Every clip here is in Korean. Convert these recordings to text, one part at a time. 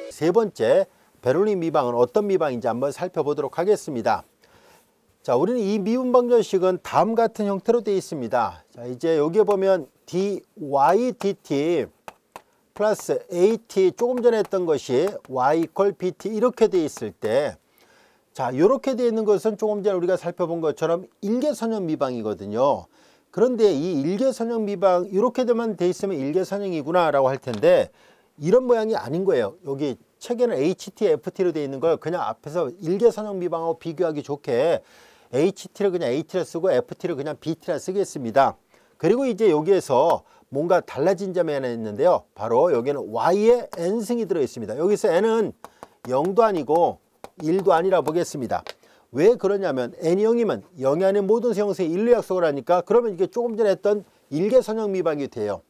세 번째 베를린 미방은 어떤 미방인지 한번 살펴보도록 하겠습니다. 자, 우리는 이 미분 방정식은 다음 같은 형태로 되어 있습니다. 자, 이제 여기에 보면 dy dt 플러스 at 조금 전에 했던 것이 y 이퀄 bt 이렇게 되어 있을 때, 자, 이렇게 되어 있는 것은 조금 전에 우리가 살펴본 것처럼 일개선형 미방이거든요. 그런데 이 일개선형 미방 이렇게 되면 돼 있으면 일개선형이구나 라고 할 텐데, 이런 모양이 아닌 거예요. 여기 책에는 HT, FT로 되어 있는 걸 그냥 앞에서 일개선형 미방하고 비교하기 좋게 HT를 그냥 AT를 쓰고 FT를 그냥 BT를 쓰겠습니다. 그리고 이제 여기에서 뭔가 달라진 점이 하나 있는데요. 바로 여기는 Y의 N승이 들어 있습니다. 여기서 N은 0도 아니고 1도 아니라 보겠습니다. 왜 그러냐면 N이 0이면 0이 아닌 모든 수형수에 1로 약속을 하니까, 그러면 이게 조금 전에 했던 일개선형 미방이 돼요.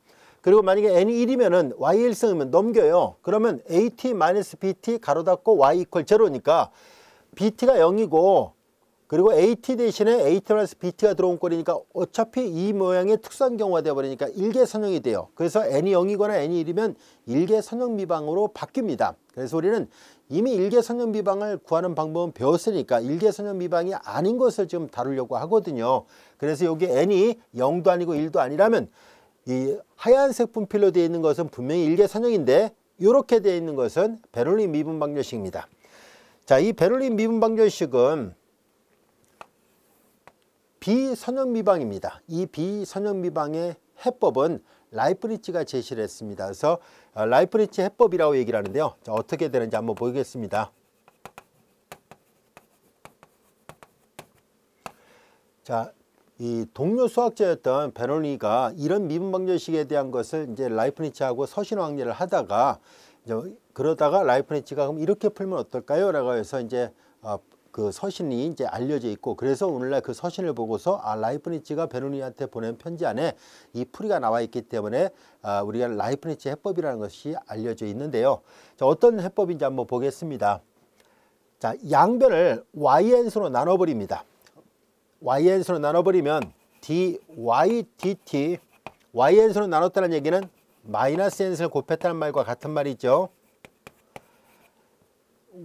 그리고 만약에 N이 1이면은 Y 1승이면 넘겨요. 그러면 AT-BT 가로 닫고 Y 이퀄 0니까 BT가 0이고, 그리고 AT 대신에 AT-BT가 들어온 꼴이니까 어차피 이 모양의 특수한 경우가 되어버리니까 일개선형이 돼요. 그래서 N이 0이거나 N이 1이면 일개선형 미방으로 바뀝니다. 그래서 우리는 이미 일개선형 미방을 구하는 방법은 배웠으니까 일개선형 미방이 아닌 것을 지금 다루려고 하거든요. 그래서 여기 N이 0도 아니고 1도 아니라면 이 하얀색 분필로 되어 있는 것은 분명히 일개선형인데, 이렇게 되어 있는 것은 베를린 미분 방정식입니다. 자, 이 베를린 미분 방정식은 비선형 미방입니다. 이 비선형 미방의 해법은 라이프니츠가 제시를 했습니다. 그래서 라이프니츠 해법이라고 얘기를 하는데요. 자, 어떻게 되는지 한번 보겠습니다. 자, 이 동료 수학자였던 베를리가 이런 미분 방정식에 대한 것을 이제 라이프니츠하고 서신 왕래를 하다가, 그러다가 라이프니츠가 그럼 이렇게 풀면 어떨까요? 라고 해서 이제 그 서신이 이제 알려져 있고, 그래서 오늘날 그 서신을 보고서 라이프니츠가 베를리한테 보낸 편지 안에 이 풀이가 나와 있기 때문에 우리가 라이프니츠 해법이라는 것이 알려져 있는데요. 자, 어떤 해법인지 한번 보겠습니다. 자, 양변을yn수로 나눠버립니다. yn수로 나눠버리면 dy dt, yn수로 나눴다는 얘기는 마이너스 n수를 곱했다는 말과 같은 말이죠.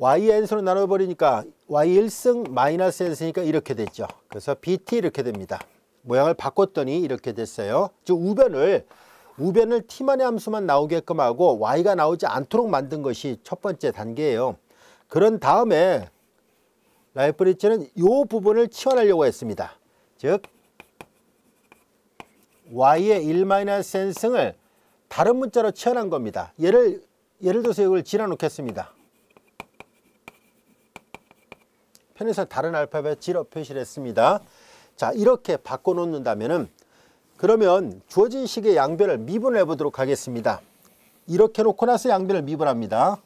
yn수로 나눠버리니까 y1승 마이너스 n승이니까 이렇게 됐죠. 그래서 bt 이렇게 됩니다. 모양을 바꿨더니 이렇게 됐어요. 즉 우변을 t만의 함수만 나오게끔 하고 y가 나오지 않도록 만든 것이 첫 번째 단계예요. 그런 다음에 라이프니츠는 이 부분을 치환하려고 했습니다. 즉 y의 1-n승을 다른 문자로 치환한 겁니다. 예를 들어서 이걸 지나 놓겠습니다. 편에서 다른 알파벳 G로 표시를 했습니다. 자, 이렇게 바꿔 놓는다면은, 그러면 주어진 식의 양변을 미분을 해보도록 하겠습니다. 이렇게 놓고 나서 양변을 미분합니다.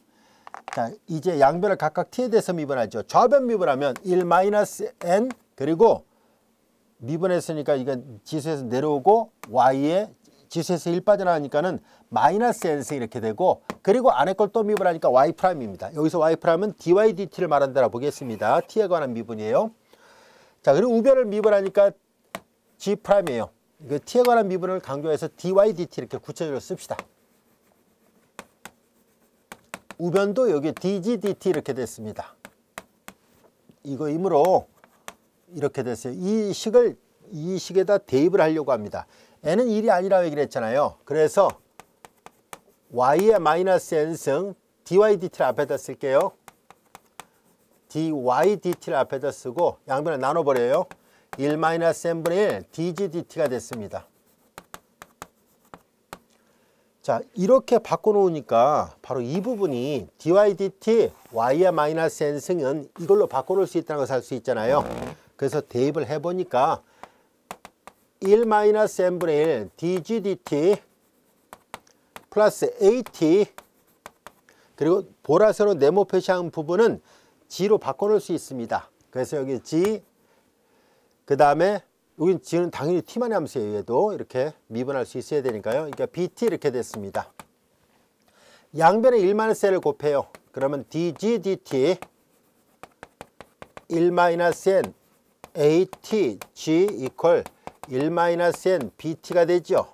자, 이제 양변을 각각 t에 대해서 미분하죠. 좌변 미분하면 1-n, 그리고 미분했으니까 이건 지수에서 내려오고 y에 지수에서 1 빠져나가니까는 마이너스 n승 이렇게 되고, 그리고 안에 걸 또 미분하니까 y'입니다. 여기서 y'은 dy dt를 말한다라 보겠습니다. t에 관한 미분이에요. 자, 그리고 우변을 미분하니까 g'이에요. 그 t에 관한 미분을 강조해서 dy dt 이렇게 구체적으로 씁시다. 우변도 여기 dg dt 이렇게 됐습니다. 이거이므로 이렇게 됐어요. 이 식에다 대입을 하려고 합니다. n은 1이 아니라고 얘기를 했잖아요. 그래서 y의 마이너스 n승 dy dt를 앞에다 쓸게요. dy dt를 앞에다 쓰고 양변을 나눠버려요. 1-n분의 1 dg dt가 됐습니다. 자, 이렇게 바꿔놓으니까 바로 이 부분이 dy dt y의 마이너스 n승은 이걸로 바꿔놓을 수 있다는 것을 알 수 있잖아요. 그래서 대입을 해보니까 1-n분의 1 dg dt 플러스 at, 그리고 보라색으로 네모 표시한 부분은 g로 바꿔놓을 수 있습니다. 그래서 여기 g, 그 다음에 여기 g는 당연히 t만의 함수예요. 얘도 이렇게 미분할 수 있어야 되니까요. 그러니까 bt 이렇게 됐습니다. 양변에 1-n을 곱해요. 그러면 dg dt 1-n at g 이퀄 1-n bt가 되죠.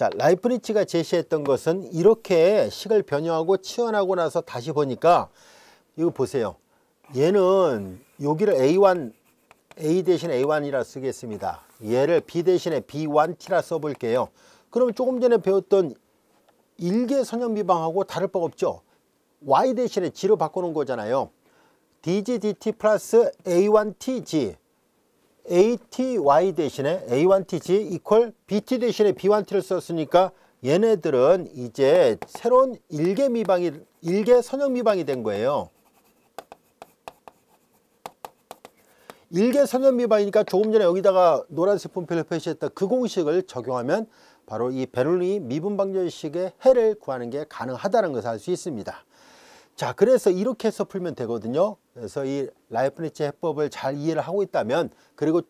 자, 라이프니츠가 제시했던 것은 이렇게 식을 변형하고 치환하고 나서 다시 보니까 이거 보세요. 얘는 여기를 A1, A 대신에 A1이라 쓰겠습니다. 얘를 B 대신에 B1T라 써볼게요. 그럼 조금 전에 배웠던 일개 선형미방하고 다를 바가 없죠. Y 대신에 G로 바꾸는 거잖아요. DG, DT 플러스 A1TG, ATY 대신에 A1TG 이퀄 BT 대신에 B1T를 썼으니까 얘네들은 이제 새로운 일개 선형미방이 된 거예요. 일개 선형미방이니까 조금 전에 여기다가 노란색 분표를 표시했던 그 공식을 적용하면 바로 이 베를로니 미분방정식의 해를 구하는 게 가능하다는 것을 알 수 있습니다. 자, 그래서 이렇게 해서 풀면 되거든요. 그래서 이 라이프니츠 해법을 잘 이해를 하고 있다면, 그리고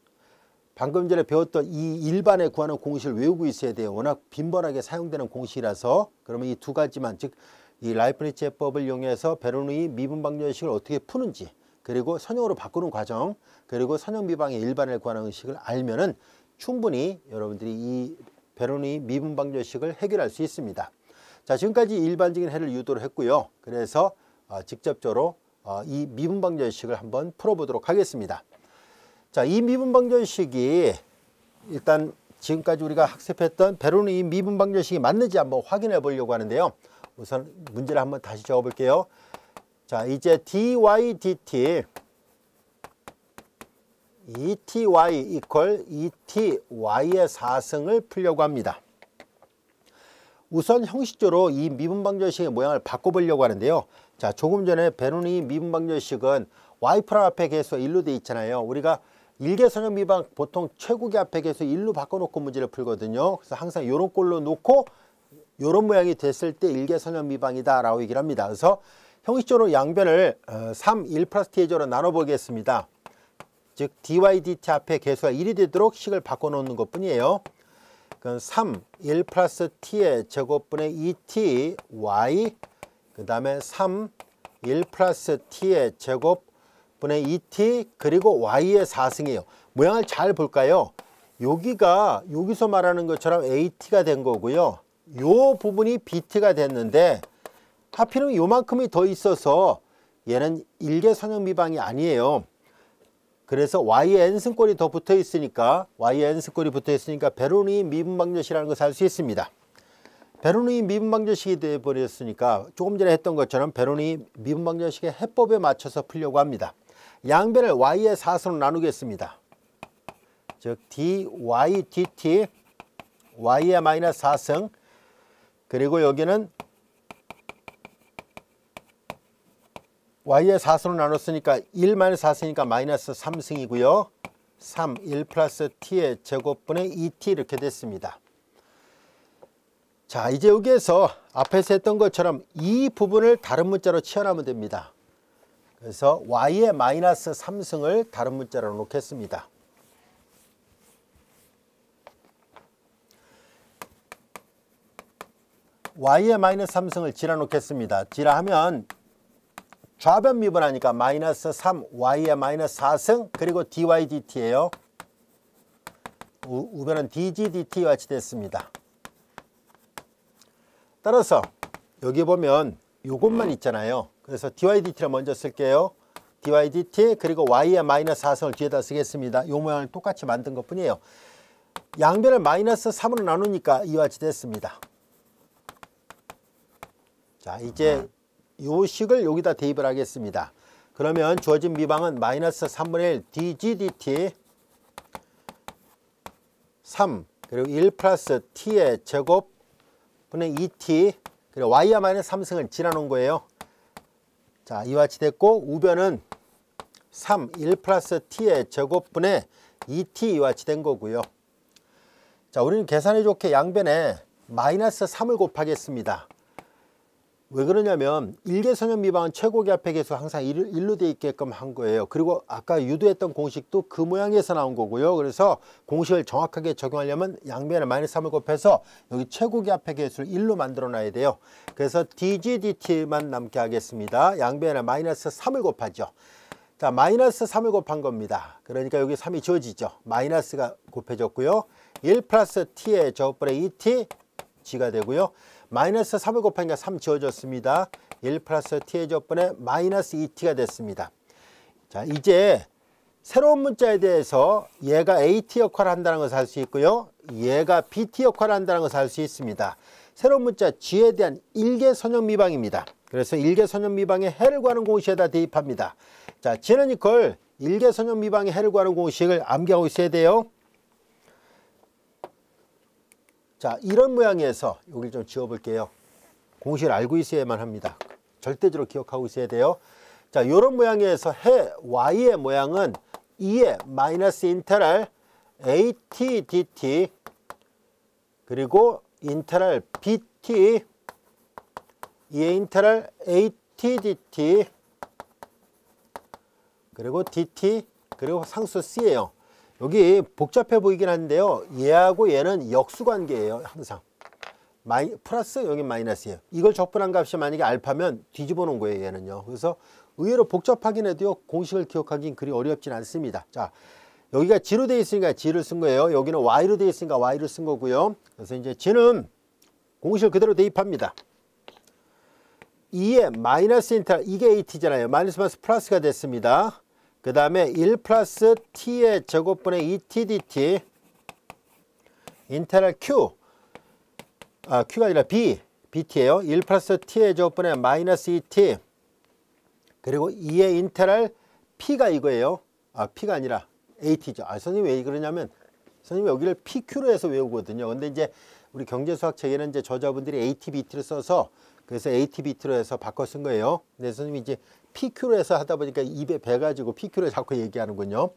방금 전에 배웠던 이 일반에 구하는 공식을 외우고 있어야 돼요. 워낙 빈번하게 사용되는 공식이라서. 그러면 이 두 가지만, 즉 이 라이프니츠 해법을 이용해서 베를로니 미분방정식을 어떻게 푸는지, 그리고 선형으로 바꾸는 과정, 그리고 선형미방의 일반을 구하는 식을 알면은 충분히 여러분들이 이 베를로니 미분방정식을 해결할 수 있습니다. 자, 지금까지 일반적인 해를 유도를 했고요. 그래서 직접적으로 이 미분방정식을 한번 풀어보도록 하겠습니다. 자, 이 미분방정식이 일단 지금까지 우리가 학습했던 베를로니 미분방정식이 맞는지 한번 확인해 보려고 하는데요. 우선 문제를 한번 다시 적어 볼게요. 자, 이제 dy dt ETY 이퀄 ETY의 4승을 풀려고 합니다. 우선 형식적으로 이 미분방정식의 모양을 바꿔보려고 하는데요. 자, 조금 전에 베를로니 미분방정식은 y' 앞에 계수가 1로 되어 있잖아요. 우리가 일개선형 미방 보통 최고계 앞에 계수 1로 바꿔놓고 문제를 풀거든요. 그래서 항상 이런 꼴로 놓고 이런 모양이 됐을 때 일개선형 미방이다 라고 얘기를 합니다. 그래서 형식적으로 양변을 3, 1 플러스 t의 제로 나눠보겠습니다. 즉 dy dt 앞에 계수가 1이 되도록 식을 바꿔놓는 것 뿐이에요. 그럼 3, 1 플러스 t의 제곱분의 2t y, 그 다음에 3, 1 플러스 t의 제곱분의 2t, 그리고 y의 4승이에요. 모양을 잘 볼까요? 여기가 여기서 말하는 것처럼 at가 된 거고요. 요 부분이 bt가 됐는데 하필이면 요만큼이 더 있어서 얘는 일개선형 미방이 아니에요. 그래서 y의 n승꼴이 더 붙어 있으니까 베를로니 미분방정식이라는 것을 알 수 있습니다. 베를로니 미분방정식이 되어버렸으니까 조금 전에 했던 것처럼 베를로니 미분방정식의 해법에 맞춰서 풀려고 합니다. 양변을 y의 4승으로 나누겠습니다. 즉 dy dt y의 마이너스 4승, 그리고 여기는 y의 4승으로 나눴으니까 1 마이너스 4승이니까 마이너스 3승이고요. 3, 1 플러스 t의 제곱분의 2t 이렇게 됐습니다. 자, 이제 여기에서 앞에서 했던 것처럼 이 부분을 다른 문자로 치환하면 됩니다. 그래서 y의 마이너스 3승을 다른 문자로 놓겠습니다. y의 마이너스 3승을 지라 놓겠습니다. 지라 하면 좌변 미분하니까 마이너스 3 y의 마이너스 4승, 그리고 dy dt예요. 우변은 dg dt와 같이 됐습니다. 따라서 여기 보면 요것만 있잖아요. 그래서 dy dt를 먼저 쓸게요. dy dt, 그리고 y의 마이너스 4승을 뒤에다 쓰겠습니다. 요 모양을 똑같이 만든 것 뿐이에요. 양변을 마이너스 3으로 나누니까 이와 같이 됐습니다. 자, 이제 요 식을 여기다 대입을 하겠습니다. 그러면 주어진 미방은 마이너스 3분의 1 dg dt 3, 그리고 1 플러스 t의 제곱분의 2t, 그리고 y와 마이너스 3승을 지나 놓은 거예요. 자, 이와 같이 됐고, 우변은 3, 1 플러스 t의 제곱분의 2t 이와 같이 된 거고요. 자, 우리는 계산해 좋게 양변에 마이너스 3을 곱하겠습니다. 왜 그러냐면 일개선형 미방은 최고계 앞에 계수 항상 1로 되어 있게끔 한 거예요. 그리고 아까 유도했던 공식도 그 모양에서 나온 거고요. 그래서 공식을 정확하게 적용하려면 양변에 마이너스 3을 곱해서 여기 최고계 앞에 계수를 1로 만들어 놔야 돼요. 그래서 dg dt만 남게 하겠습니다. 양변에 마이너스 3을 곱하죠. 자, 마이너스 3을 곱한 겁니다. 그러니까 여기 3이 지워지죠. 마이너스가 곱해졌고요. 1 플러스 t의 제곱분의 2t, g가 되고요. 마이너스 3을 곱하니까 3 지워졌습니다. 1 플러스 t의 제곱분의 마이너스 2t가 됐습니다. 자, 이제 새로운 문자에 대해서 얘가 AT 역할을 한다는 것을 알 수 있고요. 얘가 BT 역할을 한다는 것을 알 수 있습니다. 새로운 문자 G에 대한 일개선형 미방입니다. 그래서 일개선형 미방의 해를 구하는 공식에다 대입합니다. 자, G는 이퀄 일개선형 미방의 해를 구하는 공식을 암기하고 있어야 돼요. 자, 이런 모양에서 여기를 좀 지워볼게요. 공식을 알고 있어야만 합니다. 절대적으로 기억하고 있어야 돼요. 자, 이런 모양에서 해 y의 모양은 2의 마이너스 인테랄 at dt 그리고 인테랄 bt 2의 인테랄 at dt 그리고 dt 그리고 상수 c예요. 여기 복잡해 보이긴 한데요. 얘하고 얘는 역수관계예요. 항상 플러스 여기 마이너스예요. 이걸 적분한 값이 만약에 알파면 뒤집어 놓은 거예요. 얘는요. 그래서 의외로 복잡하긴 해도요. 공식을 기억하긴 그리 어렵진 않습니다. 자, 여기가 g로 되어 있으니까 g를 쓴 거예요. 여기는 y로 되어 있으니까 y를 쓴 거고요. 그래서 이제 g는 공식을 그대로 대입합니다. 2의 마이너스 인테랄 이게 at잖아요. 마이너스 마이너스 플러스가 됐습니다. 그 다음에 1 플러스 t의 제곱분의 2t dt 인테랄 q q가 아니라 bt예요. 1 플러스 t의 제곱분의 마이너스 2t 그리고 2의 인테랄 p가 이거예요. p가 아니라 at죠. 선생님 왜 그러냐면 선생님 여기를 pq로 해서 외우거든요. 근데 이제 우리 경제수학 책에는 이제 저자분들이 at, bt를 써서 그래서 at, bt로 해서 바꿔 쓴 거예요. 근데 선생님이 이제 pq로 해서 하다 보니까 입에 배가지고 pq로 자꾸 얘기하는군요.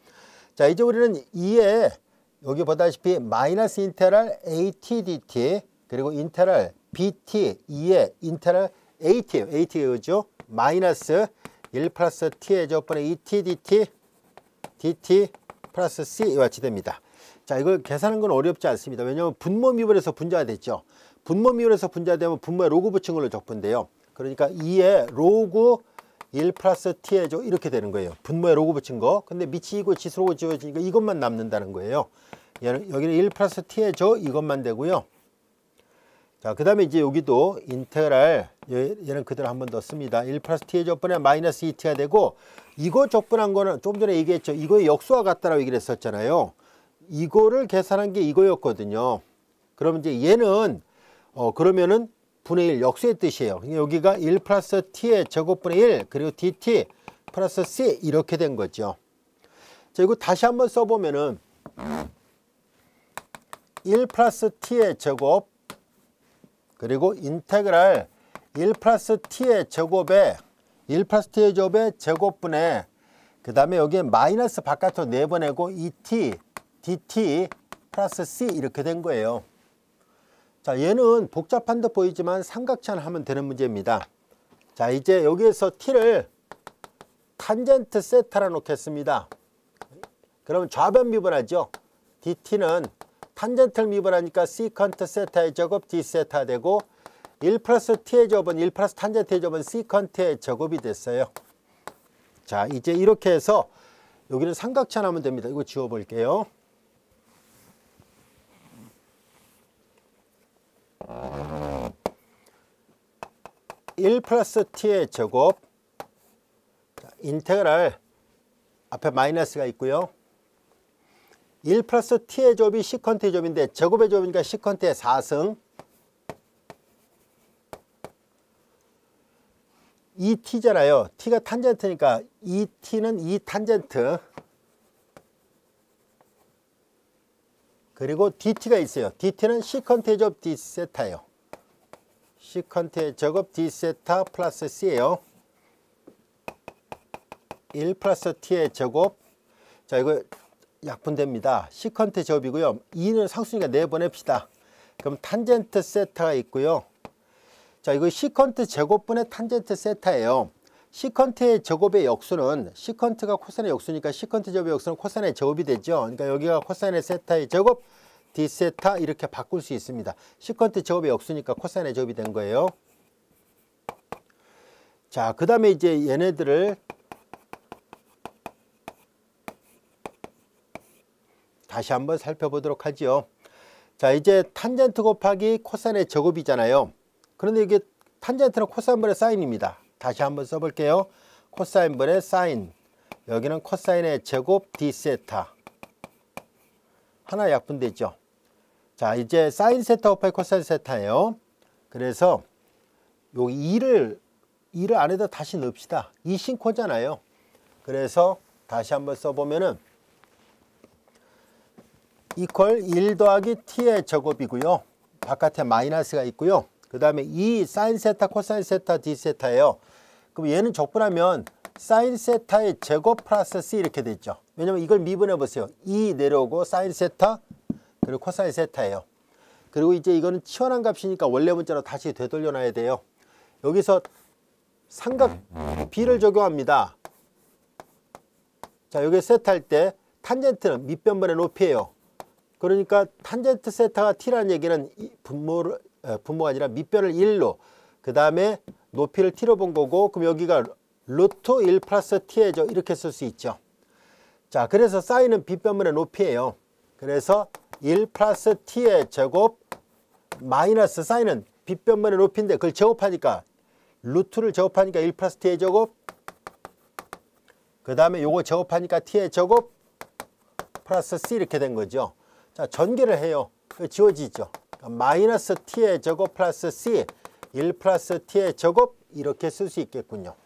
자, 이제 우리는 2에 여기 보다시피 마이너스 인테랄 at dt 그리고 인테랄 bt 2의 인테랄 at예요. at가 그죠? 마이너스 1 플러스 t의 제곱분의 2t dt dt 플러스 c 이와 같이 됩니다. 자, 이걸 계산하는 건 어렵지 않습니다. 왜냐하면 분모 미분에서 분자가 됐죠. 분모 미분에서 분자되면 분모에 로그 붙인 걸로 적분돼요. 그러니까 2의 로그 1 플러스 t의 제곱 이렇게 되는 거예요. 분모에 로그 붙인 거. 근데 밑이고 지수로그 지워지니까 이것만 남는다는 거예요. 여기는 1 플러스 t의 제곱 이것만 되고요. 자, 그 다음에 이제 여기도 인테그랄 얘는 그대로 한 번 더 씁니다. 1 플러스 t의 적분에 마이너스 2t가 되고 이거 적분한 거는 조금 전에 얘기했죠. 이거의 역수와 같다라고 얘기를 했었잖아요. 이거를 계산한 게 이거였거든요. 그럼 이제 얘는 그러면은 분의 1 역수의 뜻이에요. 여기가 1 플러스 t의 제곱분의 1 그리고 dt 플러스 c 이렇게 된 거죠. 자, 이거 다시 한번 써보면은 1 플러스 t의 제곱 그리고 인테그랄 1 플러스 t의 제곱에 1 플러스 t의 제곱의 제곱분에 그 다음에 여기에 마이너스 바깥으로 내보내고 2t dt 플러스 c 이렇게 된 거예요. 자, 얘는 복잡한 듯 보이지만 삼각형 하면 되는 문제입니다. 자, 이제 여기에서 t를 탄젠트 세타라 놓겠습니다. 그러면 좌변 미분하죠. dt는 탄젠트를 미분하니까 시컨트 세타의 제곱 d 세타 되고 1 플러스 t의 제곱은 1 플러스 탄젠트의 제곱은 시컨트의 제곱이 됐어요. 자, 이제 이렇게 해서 여기는 삼각형 하면 됩니다. 이거 지워볼게요. (1 플러스 t의 제곱) 인테그랄 앞에 마이너스가 있고요. 1 플러스 t의 제곱이 시컨트의 제곱인데 제곱의 제곱이니까 시컨트의 4승 2t잖아요. t가 탄젠트니까 2t는 2탄젠트 그리고 dt가 있어요. dt는 시컨트의 제곱 d세타예요. 시컨트의 제곱 d세타 플러스 c예요. 1 플러스 t의 제곱. 자, 이거 약분됩니다. 시컨트 제곱이고요. 2는 상수니까 내보냅시다. 그럼 탄젠트 세타가 있고요. 자, 이거 시컨트 제곱분의 탄젠트 세타예요. 시컨트의 제곱의 역수는 시컨트가 코사인의 역수니까 시컨트 제곱의 역수는 코사인의 제곱이 되죠. 그러니까 여기가 코사인의 세타의 제곱 d 세타 이렇게 바꿀 수 있습니다. 시컨트 제곱의 역수니까 코사인의 제곱이 된 거예요. 자, 그 다음에 이제 얘네들을 다시 한번 살펴보도록 하죠. 자, 이제 탄젠트 곱하기 코사인의 제곱이잖아요. 그런데 이게 탄젠트는 코사인분의 사인입니다. 다시 한번 써볼게요. 코사인분의 사인. 여기는 코사인의 제곱 d 세타. 하나 약분되죠. 자, 이제 사인 세타 곱하기 코사인 세타예요. 그래서 여기 2를 안에다 다시 넣읍시다. 2 신코잖아요. 그래서 다시 한번 써보면은 이퀄 1 더하기 t의 제곱이고요. 바깥에 마이너스가 있고요. 그 다음에 2 사인 세타 코사인 세타 d 세타예요. 그럼 얘는 적분하면 사인 세타의 제곱 플러스 c 이렇게 됐죠. 왜냐면 이걸 미분해 보세요. 2 내려오고 사인 세타 그리고 코사인 세타예요. 그리고 이제 이거는 치환한 값이니까 원래 문자로 다시 되돌려 놔야 돼요. 여기서 삼각 b를 적용합니다. 자, 여기 세타할 때 탄젠트는 밑변분의 높이예요. 그러니까 탄젠트 세타가 t라는 얘기는 분모가 아니라 밑변을 1로 그 다음에 높이를 t로 본 거고, 그럼 여기가 루트 1 플러스 t죠. 이렇게 쓸 수 있죠. 자, 그래서 사인은 빗변분의 높이예요. 그래서 1 플러스 t의 제곱 마이너스 사인은 빗변분의 높이인데 그걸 제곱하니까 루트를 제곱하니까 1 플러스 t의 제곱, 그 다음에 요거 제곱하니까 t의 제곱 플러스 c 이렇게 된 거죠. 자, 전개를 해요. 지워지죠. 마이너스 t의 제곱 플러스 c 1 플러스 t의 제곱 이렇게 쓸 수 있겠군요.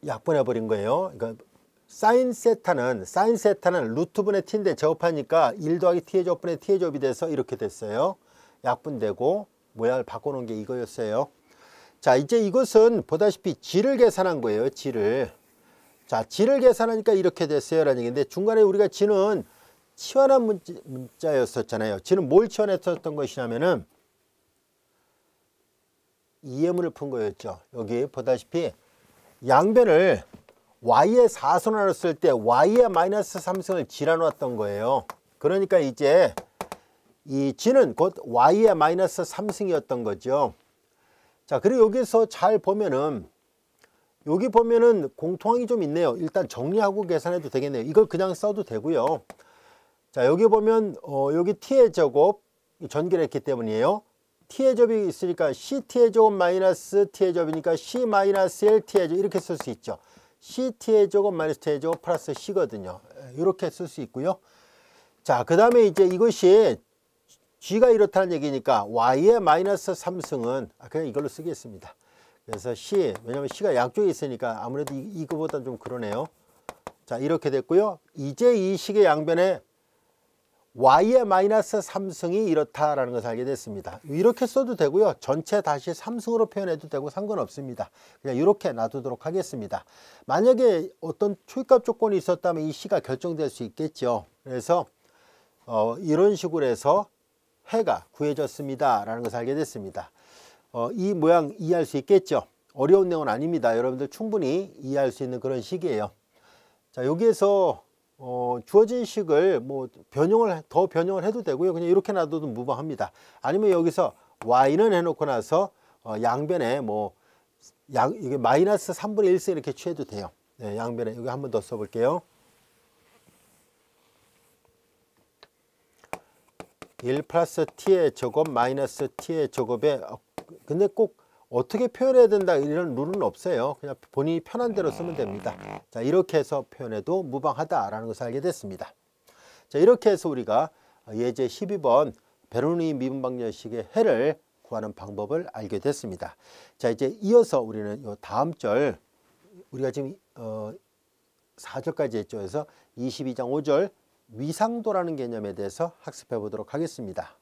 약분해 버린 거예요. 그러니까 사인 세타는 루트분의 t인데 제곱하니까 1 더하기 t의 제곱분의 t의 제곱이 돼서 이렇게 됐어요. 약분되고 모양을 바꿔놓은 게 이거였어요. 자, 이제 이것은 보다시피 g를 계산한 거예요. g를. 자, g를 계산하니까 이렇게 됐어요 라는 얘기인데, 중간에 우리가 g는 치환한 문자였었잖아요. g는 뭘 치환했었던 것이냐면은 EM을 푼 거였죠. 여기 보다시피 양변을 y의 4승을 나눴을 때 y의 마이너스 3승을 g라 놨던 거예요. 그러니까 이제 이 g는 곧 y의 마이너스 3승이었던 거죠. 자, 그리고 여기서 잘 보면은 여기 보면은 공통항이 좀 있네요. 일단 정리하고 계산해도 되겠네요. 이걸 그냥 써도 되고요. 자, 여기 보면 여기 t의 제곱 전개를 했기 때문이에요. t의 제곱이 있으니까 ct의 제곱 마이너스 t의 제곱이니까 c 마이너스 1 t의 제곱 이렇게 쓸 수 있죠. ct의 제곱 마이너스 t의 제곱 플러스 c거든요. 이렇게 쓸 수 있고요. 자, 그 다음에 이제 이것이 g가 이렇다는 얘기니까 y의 마이너스 3승은 그냥 이걸로 쓰겠습니다. 그래서 c, 왜냐면 c가 양쪽에 있으니까 아무래도 이거보다는 좀 그러네요. 자, 이렇게 됐고요. 이제 이 식의 양변에 y의 마이너스 3승이 이렇다라는 것을 알게 됐습니다. 이렇게 써도 되고요. 전체 다시 3승으로 표현해도 되고 상관없습니다. 그냥 이렇게 놔두도록 하겠습니다. 만약에 어떤 초입값 조건이 있었다면 이 c가 결정될 수 있겠죠. 그래서 이런 식으로 해서 해가 구해졌습니다 라는 것을 알게 됐습니다. 이 모양 이해할 수 있겠죠. 어려운 내용은 아닙니다. 여러분들 충분히 이해할 수 있는 그런 식이에요. 자, 여기에서 주어진 식을 뭐 더 변형을 해도 되고요. 그냥 이렇게 놔둬도 무방합니다. 아니면 여기서 y는 해놓고 나서 양변에 이게 마이너스 3분의 1승 이렇게 취해도 돼요. 네, 양변에 여기 한 번 더 써볼게요. 1 플러스 t의 제곱 마이너스 t의 제곱에 근데 꼭 어떻게 표현해야 된다 이런 룰은 없어요. 그냥 본인이 편한 대로 쓰면 됩니다. 자, 이렇게 해서 표현해도 무방하다라는 것을 알게 됐습니다. 자, 이렇게 해서 우리가 예제 12번 베르노니 미분방정식의 해를 구하는 방법을 알게 됐습니다. 자, 이제 이어서 우리는 요 다음 절 우리가 지금 4절까지 했죠. 그래서 22장 5절 위상도라는 개념에 대해서 학습해 보도록 하겠습니다.